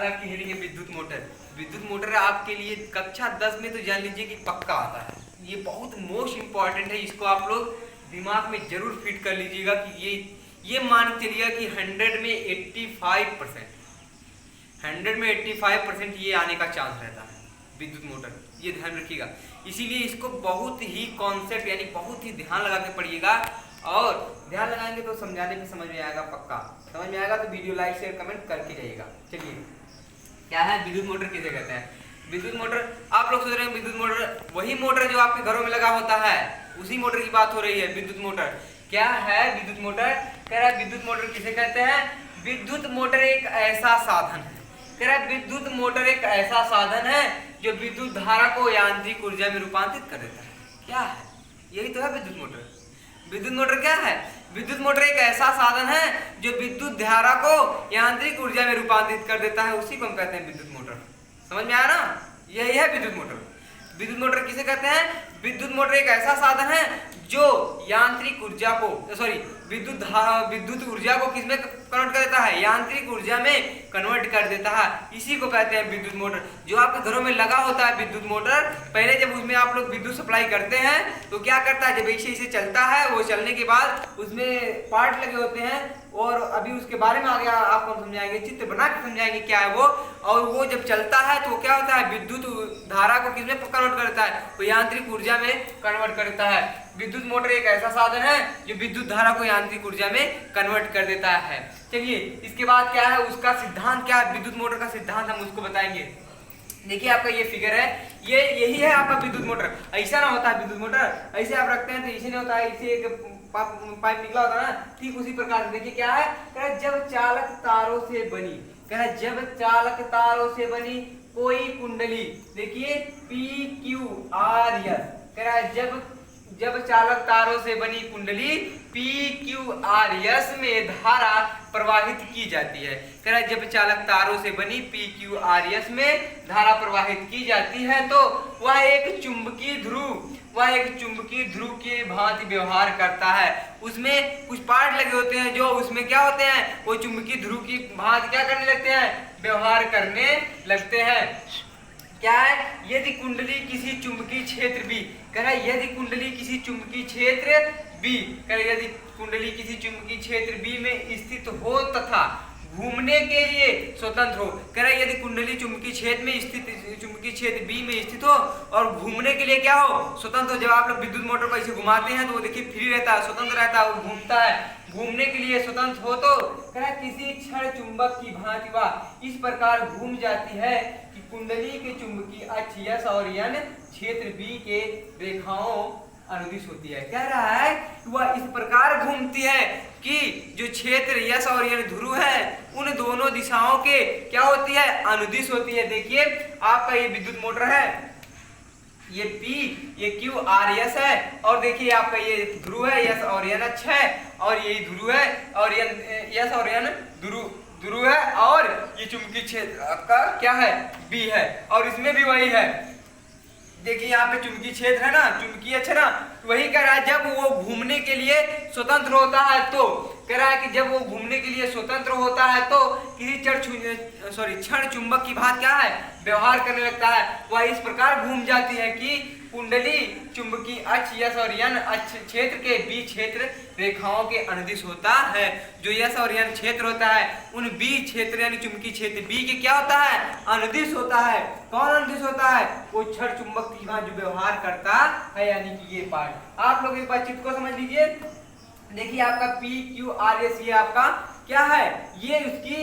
आज की हेडिंग है विद्युत मोटर। विद्युत मोटर आपके लिए कक्षा 10 में तो जान लीजिए कि पक्का आता है। ये बहुत मोस्ट इम्पॉर्टेंट है, इसको आप लोग दिमाग में जरूर फिट कर लीजिएगा कि ये मान चलिएगा कि 100 में 85%, 100 में 85% ये आने का चांस रहता है विद्युत मोटर, ये ध्यान रखिएगा। इसीलिए इसको बहुत ही कॉन्सेप्ट यानी बहुत ही ध्यान लगा के पढ़िएगा, और ध्यान लगाएंगे तो समझाने में समझ में आएगा, पक्का समझ में आएगा। तो वीडियो लाइक शेयर कमेंट करके जाइएगा। चलिए, क्या है विद्युत मोटर, किसे कहते हैं? विद्युत मोटर, आप लोग सोच रहे हैं विद्युत मोटर वही मोटर जो आपके घरों में लगा होता है, उसी मोटर की बात हो रही है। विद्युत मोटर क्या है? विद्युत मोटर कह रहा है विद्युत मोटर किसे कहते हैं? विद्युत मोटर एक ऐसा साधन है, कह रहा है विद्युत मोटर एक ऐसा साधन है जो विद्युत धारा को यांत्रिक ऊर्जा में रूपांतरित कर देता है। क्या है? यही तो है विद्युत मोटर। विद्युत मोटर क्या है? विद्युत मोटर एक ऐसा साधन है जो विद्युत धारा को यांत्रिक ऊर्जा में रूपांतरित कर देता है, उसी को हम कहते हैं विद्युत मोटर। समझ में आया ना? यही है विद्युत मोटर। विद्युत मोटर किसे कहते हैं? विद्युत मोटर एक ऐसा साधन है जो यांत्रिक ऊर्जा को विद्युत ऊर्जा को किसमें कन्वर्ट कर देता है? यांत्रिक ऊर्जा में कन्वर्ट कर देता है, इसी को कहते हैं विद्युत मोटर। जो आपके घरों में लगा होता है विद्युत मोटर, पहले जब उसमें आप लोग विद्युत सप्लाई करते हैं तो क्या करता है, जब इसे चलता है, वो चलने के बाद उसमें पार्ट लगे होते हैं, और अभी उसके बारे में आगे आपको हम समझाएंगे, चित्र बना के समझाएंगे क्या है वो। और वो जब चलता है तो क्या होता है, विद्युत धारा को किसमें कन्वर्ट करता है? वो यांत्रिक ऊर्जा में कन्वर्ट करता है। विद्युत मोटर एक ऐसा साधन है जो विद्युत धारा को यांत्रिक ऊर्जा में कन्वर्ट कर देता है। चलिए, इसके बाद क्या है, उसका सिद्धांत क्या है, विद्युत मोटर का सिद्धांत हम उसको बताएंगे। देखिए, आपका ये फिगर है, यही है आपका विद्युत मोटर। ऐसा ना होता है विद्युत मोटर, ऐसे आप रखते हैं तो इसे नहीं होता है, इसे एक पाइप निकला होता है ना, ठीक उसी प्रकार से। देखिए क्या है, कह रहा है जब चालक तारों से बनी, कह रहा है जब चालक तारों से बनी कोई कुंडली, देखिए PQRS, कह रहा है जब चालक तारों से बनी कुंडली PQRS में धारा प्रवाहित की जाती है। कह रहा है जब चालक तारों से बनी PQRS में धारा प्रवाहित की जाती है तो वह एक चुंबकीय ध्रुव की भांति व्यवहार करता है। उसमें कुछ पार्ट लगे होते हैं जो उसमें क्या होते हैं, वो चुंबकीय ध्रुव की भांति क्या करने लगते हैं, व्यवहार करने लगते हैं। क्या है, यदि कुंडली किसी चुंबकीय क्षेत्र B, कह रहा है यदि कुंडली किसी चुंबकीय क्षेत्र B, कह रहा है यदि कुंडली किसी चुंबकीय क्षेत्र B में स्थित हो तथा घूमने के लिए स्वतंत्र हो, कह रहा है यदि कुंडली चुंबकीय क्षेत्र B में स्थित हो और घूमने के लिए क्या हो, स्वतंत्र हो। जब आप लोग विद्युत मोटर को ऐसे घुमाते हैं तो वो देखिए फ्री रहता है, स्वतंत्र रहता है, वो घूमता है, घूमने के लिए स्वतंत्र हो तो कह रहा है किसी क्षण चुंबक की भांति वह इस प्रकार घूम जाती है कि कुंडली के चुंबकीय अक्ष S और N क्षेत्र B के रेखाओं अनुदिश होती है। कह रहा है वह इस प्रकार घूमती है कि जो क्षेत्र S और N ध्रुव है उन दोनों दिशाओं के क्या होती है, अनुदिश होती है। देखिए, आपका ये विद्युत मोटर है, ये P, ये QRS है, और देखिए आपका ये ध्रुव है S और N अक्ष है, और ये ध्रुव है, और S और N ध्रुव है, और ये चुंबकीय क्षेत्र आपका क्या है, B है, और इसमें भी वही है। देखिए यहाँ पे चुंबकीय क्षेत्र है ना, चुंबकीय अक्ष ना, वही कह रहा है जब वो घूमने के लिए स्वतंत्र होता है तो, कह रहा है कि जब वो घूमने के लिए स्वतंत्र होता है तो किसी क्षण चुंबक की भांति क्या है, व्यवहार करने लगता है। वह इस प्रकार घूम जाती है कि कुंडली चुंबकीय अक्ष S और N अक्ष क्षेत्र के B क्षेत्र रेखाओं के अनुदिश होता है। जो S और N क्षेत्र होता है उन B क्षेत्र यानी चुंबकीय क्षेत्र B के क्या होता है, अनुदिश होता है। कौन अनुदिश होता है? वो क्षण चुंबक की भांति जो व्यवहार करता है, यानी कि ये पार्ट। आप लोग एक बार चित्र को समझ लीजिए। देखिए आपका PQRS ये आपका क्या है, ये उसकी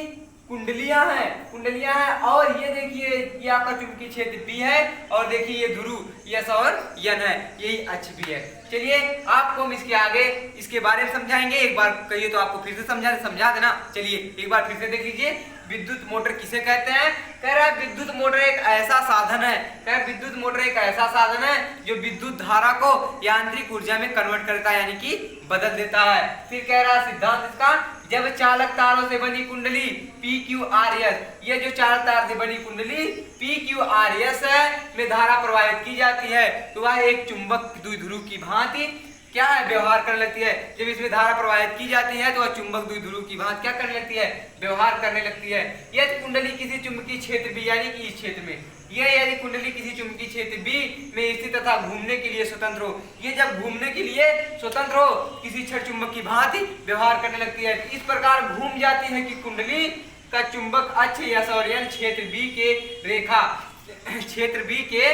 कुंडलियां हैं, और ये देखिए ये आपका चुंबकीय क्षेत्र B है, और देखिए ये ध्रुव S और N है, यही अक्ष B है। चलिए, आपको हम इसके बारे में समझाएंगे। एक बार कहिए तो आपको फिर से समझा देना। चलिए एक बार फिर से देख लीजिए, विद्युत मोटर किसे कहते हैं? कह रहा है विद्युत मोटर एक ऐसा साधन है, कह रहा है विद्युत मोटर एक ऐसा साधन है जो विद्युत धारा को यांत्रिक ऊर्जा में कन्वर्ट करता है, यानी कि बदल देता है। फिर कह रहा है सिद्धांत इसका, जब चालक तारों से बनी कुंडली PQRS, ये जो चालक तार से बनी कुंडली PQRS है में धारा प्रवाहित की जाती है तो वह एक चुंबक द्विध्रुव की भांति क्या है, व्यवहार करने लगती है। जब इसमें धारा प्रवाहित की जाती है तो वह चुंबक द्विध्रुव की भांति क्या करने लगती है, व्यवहार करने लगती है। यदि कुंडली किसी चुंबकीय क्षेत्र बी यानी कि इस क्षेत्र में, यदि कुंडली किसी चुंबकीय क्षेत्र बी में स्थित तथा घूमने के लिए स्वतंत्र हो, ये जब घूमने के लिए स्वतंत्र हो किसी क्षण चुंबक की भांति व्यवहार करने लगती है। इस प्रकार घूम जाती है कि कुंडली का चुंबक अक्ष या सौर्यन क्षेत्र बी के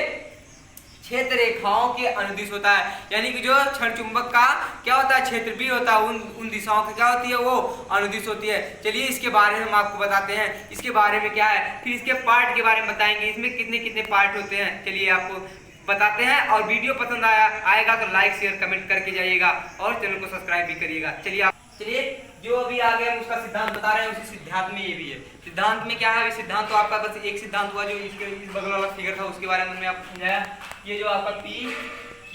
क्षेत्र रेखाओं के अनुदिश होता है। यानी कि जो क्षण चुंबक का क्या होता है, क्षेत्र बी होता है, उन दिशाओं की क्या होती है, वो अनुदिश होती है। चलिए इसके बारे में हम आपको बताते हैं, इसके बारे में क्या है, फिर इसके पार्ट के बारे में बताएंगे, इसमें कितने कितने पार्ट होते हैं। चलिए आपको बताते हैं, और वीडियो पसंद आएगा तो लाइक शेयर कमेंट करके जाइएगा और चैनल को सब्सक्राइब भी करिएगा। चलिए जो अभी आगे हम उसका सिद्धांत बता रहे हैं, उसी सिद्धांत में ये भी है। सिद्धांत में क्या है, सिद्धांत तो आपका बस एक सिद्धांत हुआ जो इसके इस बगल वाला फिगर था उसके बारे में मैंने आपको समझाया। ये जो आपका P Q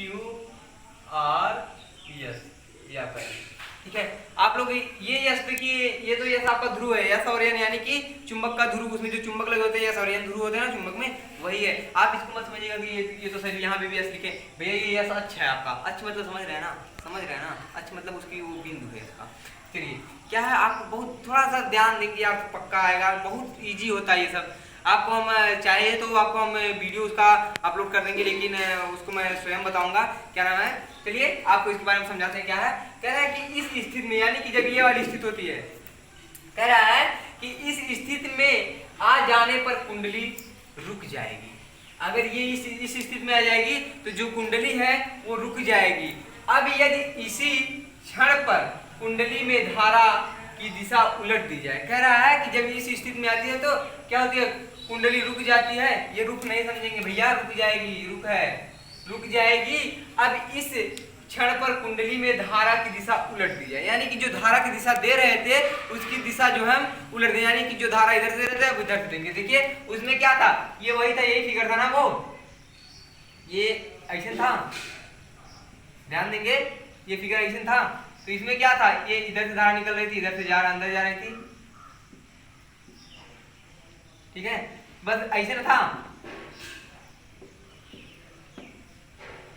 R S ये आपका है, ठीक है। आप लोग ये यस देखिए, ये तो यस आपका ध्रुव है, यस और यानी कि चुंबक का ध्रुव, उसमें जो चुंबक लगे होते हैं यस और ध्रुव होते हैं ना चुंबक में, वही है। आप इसको मत समझिएगा कि ये तो सही, यहाँ पे भी यस लिखे भैया, ये यस अच्छा है आपका, अच्छा मतलब समझ रहे हैं ना, अच्छा मतलब उसकी वो बिंदु है इसका। चलिए क्या है, आपको बहुत थोड़ा सा ध्यान देंगे आपको पक्का आएगा, बहुत इजी होता है ये सब। आपको हम चाहे तो आपको हम वीडियो उसका अपलोड कर देंगे, लेकिन उसको मैं स्वयं बताऊंगा क्या नाम है। चलिए आपको इसके बारे में समझाते हैं। क्या है, कह रहा है कि इस स्थिति में, यानी कि जब ये वाली स्थिति होती है, कह रहा है कि इस स्थिति में आ जाने पर कुंडली रुक जाएगी। अगर ये इस स्थिति में आ जाएगी तो जो कुंडली है वो रुक जाएगी। अब यदि इसी क्षण पर कुंडली में धारा की दिशा उलट दी जाए, कह रहा है कि जब इस स्थिति में आती है तो क्या होती है, कुंडली रुक जाती है। ये रुक नहीं समझेंगे भैया, रुक जाएगी। अब इस क्षण पर कुंडली में धारा की दिशा उलट दी जाए, यानी कि जो धारा की दिशा दे रहे थे उसकी दिशा जो हम उलट दें, यानी कि जो धारा इधर से दे रहे थे उधर देंगे। देखिए उसमें क्या था, ये वही था, यही फिगर था ना, वो ये ऐसे था, ध्यान देंगे ये फिगर ऐसे था। तो इसमें क्या था, ये इधर से धारा निकल रही थी, इधर से अंदर जा रही थी, ठीक है, बस ऐसे ना था,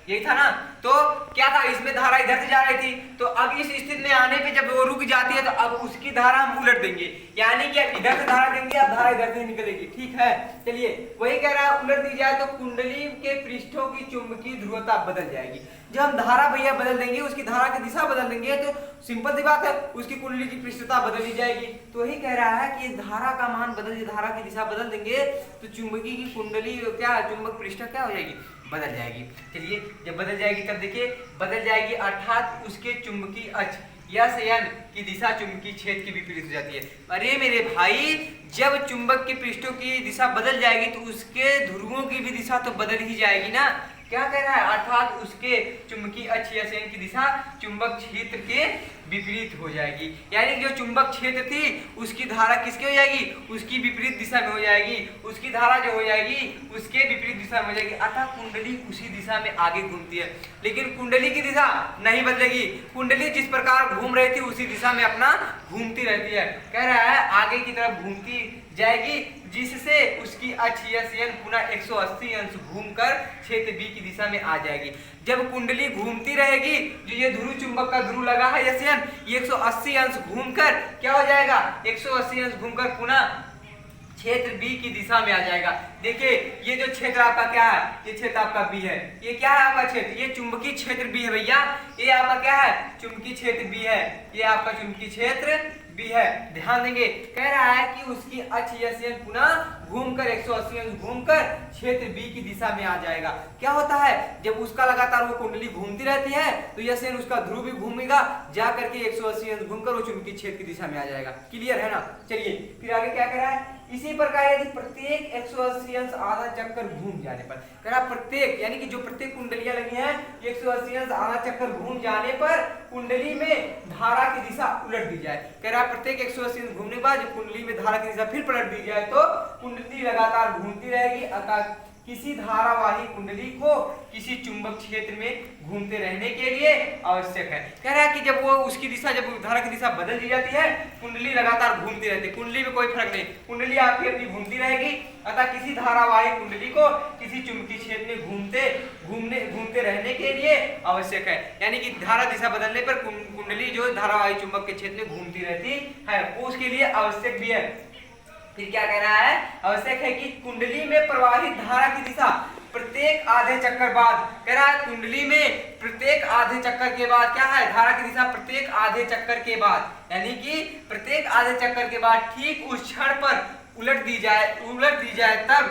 यही था ना। तो क्या था, इसमें धारा इधर से जा रही थी, तो अब इस स्थिति में आने पे जब वो रुक जाती है तो अब उसकी धारा हम उलट देंगे, यानी कि अब इधर से धारा देंगे, अब धारा इधर से निकलेगी, ठीक है। चलिए वही कह रहा है, उलट दी जाए तो कुंडली के पृष्ठों की चुंबकीय ध्रुवता बदल जाएगी। जब हम धारा भैया बदल देंगे, उसकी धारा की दिशा बदल देंगे तो सिंपल सी बात है, उसकी कुंडली की पृष्ठता बदल जाएगी। तो वही कह रहा है कि धारा का मान बदल, धारा की दिशा बदल देंगे तो चुंबकीय की कुंडली क्या, चुंबक पृष्ठ क्या हो जाएगी, बदल जाएगी। चलिए जब बदल जाएगी तब देखिए बदल जाएगी, अर्थात उसके चुंबकीय अक्ष यस एन की दिशा चुंबकीय क्षेत्र के विपरीत हो जाती है। अरे मेरे भाई, जब चुंबक के पृष्ठों की दिशा बदल जाएगी तो उसके ध्रुवों की भी दिशा तो बदल ही जाएगी ना। क्या कह रहा है, अर्थात उसके चुंबकीय अक्ष यस एन की दिशा चुंबक क्षेत्र के विपरीत हो जाएगी, यानी जो चुंबक क्षेत्र थी उसकी धारा किसकी हो जाएगी, उसकी विपरीत दिशा में हो जाएगी, उसकी धारा जो हो जाएगी उसके विपरीत दिशा में हो जाएगी। अतः कुंडली उसी दिशा में आगे घूमती है, लेकिन कुंडली की दिशा नहीं बदलेगी। कुंडली जिस प्रकार घूम रही थी उसी दिशा में अपना घूमती रहती है। कह रहा है आगे की तरफ घूमती जाएगी, जिससे उसकी अक्ष यस एन पुनः 180 अंश घूमकर क्षेत्र बी की दिशा में आ जाएगी। जब कुंडली घूमती रहेगी, जो ये ध्रुव चुंबक का ध्रुव लगा है यस एन, ये 180 अंश घूमकर क्या हो जाएगा, 180 अंश घूमकर पुनः क्षेत्र बी की दिशा में आ जाएगा। देखिए ये जो क्षेत्र आपका क्या है, ये क्षेत्र आपका बी है, ये क्या है आपका क्षेत्र, ये चुंबकीय क्षेत्र बी है भैया, ये आपका क्या है, चुंबकीय क्षेत्र बी है, ये आपका चुंबकीय क्षेत्र बी है। ध्यान देंगे, कह रहा है कि उसकी अक्ष यस एन पुनः घूमकर 180 अंश घूमकर क्षेत्र बी की दिशा में आ जाएगा। क्या होता है, जब उसका लगातार वो कुंडली घूमती रहती है तो यस एन उसका ध्रुव भी घूमेगा, जा करके 180 अंश घूमकर वो चुंबकीय क्षेत्र की दिशा में आ जाएगा। क्लियर है ना। चलिए फिर आगे क्या कह रहा है, इसी प्रकार यदि प्रत्येक 180 अंश आधा चक्कर घूम जाने पर, कह रहा प्रत्येक यानी कि जो प्रत्येक कुंडलियां लगी हैं 180 अंश आधा चक्कर घूम जाने पर कुंडली में धारा की दिशा उलट दी जाए। कह रहा प्रत्येक 180 अंश घूमने के बाद जब कुंडली में धारा की दिशा फिर पलट दी जाए तो कुंडली लगातार घूमती रहेगी, अतः किसी धारावाही कुंडली को किसी चुंबक क्षेत्र में घूमते रहने के लिए आवश्यक है। कह रहा है कि जब वो उसकी दिशा, जब धारा की दिशा बदल दी जाती है, कुंडली लगातार घूमती रहती है, कुंडली में कोई फर्क नहीं, कुंडली आपकी अपनी घूमती रहेगी। अतः किसी धारावाही कुंडली को किसी चुंबकीय क्षेत्र में घूमते रहने के लिए आवश्यक है। यानी कि धारा दिशा बदलने पर कुंडली जो धारावाही चुंबक के क्षेत्र में घूमती रहती है, वो उसके लिए आवश्यक भी है। फिर क्या कह रहा है, आवश्यक है कि कुंडली में प्रवाहित धारा की दिशा प्रत्येक आधे चक्कर बाद, कह रहा है कुंडली में प्रत्येक आधे चक्कर के बाद क्या है, धारा की दिशा प्रत्येक आधे चक्कर के बाद, यानी कि प्रत्येक आधे चक्कर के बाद ठीक उस क्षण पर उलट दी जाए तब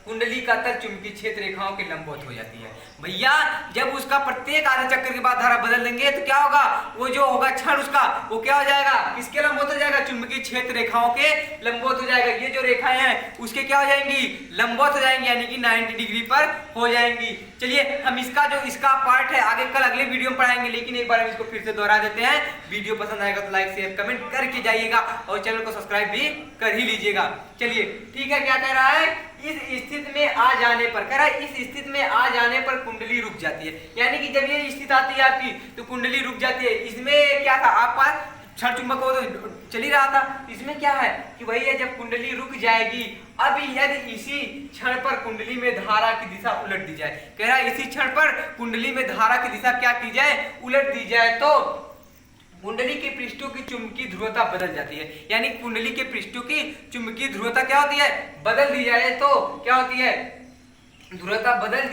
कुंडली का तल चुंबकीय क्षेत्र रेखाओं के लंबवत हो जाती है। भैया जब उसका प्रत्येक आधे चक्कर के बाद धारा बदल देंगे तो क्या होगा, वो जो होगा क्षण उसका, वो क्या हो जाएगा, किसके लंबवत हो जाएगा, चुंबकीय क्षेत्र रेखाओं के लंबवत हो जाएगा। ये जो रेखाएं हैं उसके क्या हो जाएंगी, लंबवत हो जाएंगी, यानी कि 90 डिग्री पर हो जाएंगी। चलिए हम इसका पार्ट है आगे कल अगले वीडियो में पढ़ाएंगे, लेकिन एक बार हम इसको फिर से दोहरा देते हैं। वीडियो पसंद आएगा तो लाइक शेयर कमेंट करके जाइएगा और चैनल को सब्सक्राइब भी कर ही लीजिएगा। चलिए ठीक है, क्या कह रहा है, इस स्थिति में आ जाने पर, कह रहा है इस स्थिति में आ जाने पर कुंडली रुक जाती है। यानी कि जब ये स्थिति आती है आपकी तो कुंडली रुक जाती है। इसमें क्या था, आप पास क्षण चुंबक वो तो चल ही रहा था, इसमें क्या है कि वही है जब कुंडली रुक जाएगी। अब यदि इसी क्षण पर कुंडली में धारा की दिशा उलट दी जाए, कह रहा है इसी क्षण पर कुंडली में धारा की दिशा क्या की जाए, उलट दी जाए, तो कुंडली के पृष्ठों की चुंबकीय ध्रुवता बदल जाती है। यानी कुंडली के पृष्ठों की चुंबकीय ध्रुवता क्या होती है, बदल दी जाए तो क्या होती है, ध्रुवता बदल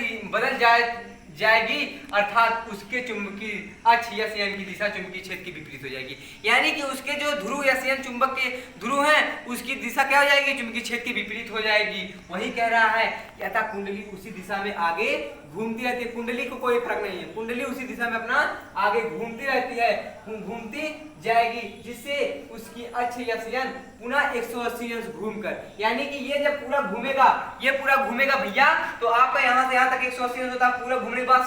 जाएगी, अर्थात उसके चुंबकीय अक्ष या संयन की दिशा चुंबकीय क्षेत्र की विपरीत हो जाएगी। यानी कि उसके जो ध्रुव या संयन चुंबक के ध्रुव हैं उसकी दिशा क्या हो जाएगी, चुंबकीय क्षेत्र की विपरीत हो जाएगी। वही कह रहा है यथा कुंडली उसी दिशा में आगे घूमती रहती है, कुंडली को कोई फर्क नहीं है, कुंडली उसी दिशा में अपना आगे घूमती रहती है, घूमती जाएगी, जिससे उसकी अक्ष या संयन पुनः 180 अंश घूमकर, यानी कि ये जब पूरा घूमेगा भैया, तो आपका यहाँ से यहाँ तक 180 अंश होता है, पूरा घूमने के बाद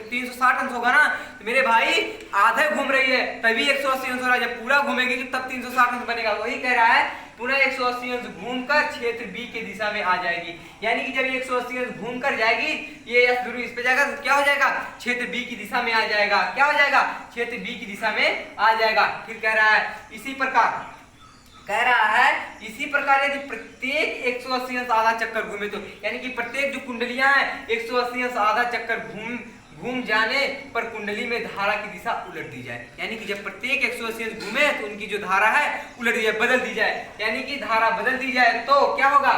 360 अंश होगा ना, तो मेरे भाई आधे घूम रही है तभी 180 अंश हो रहा है, जब पूरा घूमेगी तब 360 अंश बनेगा। वही कह रहा है पुनः 180 अंश घूमकर क्षेत्र बी के दिशा में आ जाएगी। यानी कि जब 180 अंश घूमकर जाएगी, ये एस ध्रुव इस पे जाएगा तो क्या हो जाएगा, क्षेत्र बी की दिशा में आ जाएगा। क्या हो जाएगा, क्षेत्र बी की दिशा में आ जाएगा। फिर कह रहा है इसी प्रकार यदि प्रत्येक 180 अंश आधा चक्कर घूमे तो, यानी कि प्रत्येक जो कुंडलियां हैं 180 अंश आधा चक्कर घूम जाने पर कुंडली में धारा की दिशा उलट दी जाए। यानी कि जब प्रत्येक 180 अंश घूमे तो उनकी जो धारा है उलट दी जाए, बदल दी जाए। यानी कि धारा बदल दी जाए तो क्या होगा,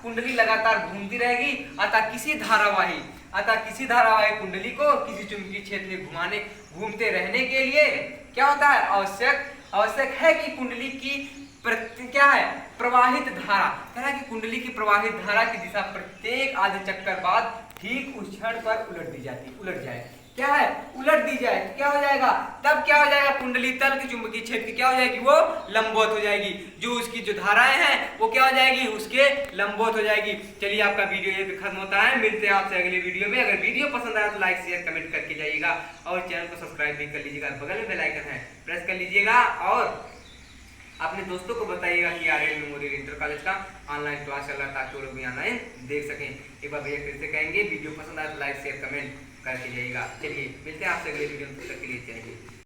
कुंडली लगातार घूमती रहेगी। अतः किसी धारावाही कुंडली को किसी चुंबकीय क्षेत्र में घूमते रहने के लिए क्या होता है, आवश्यक है कि कुंडली की क्या है, प्रवाहित धारा, कह रहा है कि कुंडली की प्रवाहित धारा की दिशा प्रत्येक आधे चक्कर बाद ठीक उस क्षण पर उलट जाए। क्या है, उलट दी जाए तो क्या हो जाएगा, तब क्या हो जाएगा, कुंडली तल की चुंबकीय क्षेत्र की क्या हो जाएगी, वो लंबवत हो जाएगी, जो उसकी जो धाराएं हैं वो क्या हो जाएगी, उसके लंबवत हो जाएगी। चलिए आपका वीडियो ये खत्म होता है, मिलते हैं आपसे अगले वीडियो में। अगर वीडियो पसंद आया तो लाइक शेयर कमेंट करके जाइएगा और चैनल को सब्सक्राइब भी कर लीजिएगा, बगल में बेल आइकन है प्रेस कर लीजिएगा और अपने दोस्तों को बताइएगा कि आर्यन मेमोरियल इंटर कॉलेज का ऑनलाइन क्लास चल रहा है, ताकि वो लोग भी ऑनलाइन देख सकें। एक बार भैया फिर से कहेंगे, वीडियो पसंद आए तो लाइक शेयर कमेंट करके जाइएगा। चलिए मिलते हैं आपसे अगले वीडियो में, तब तक के लिए चाहिए।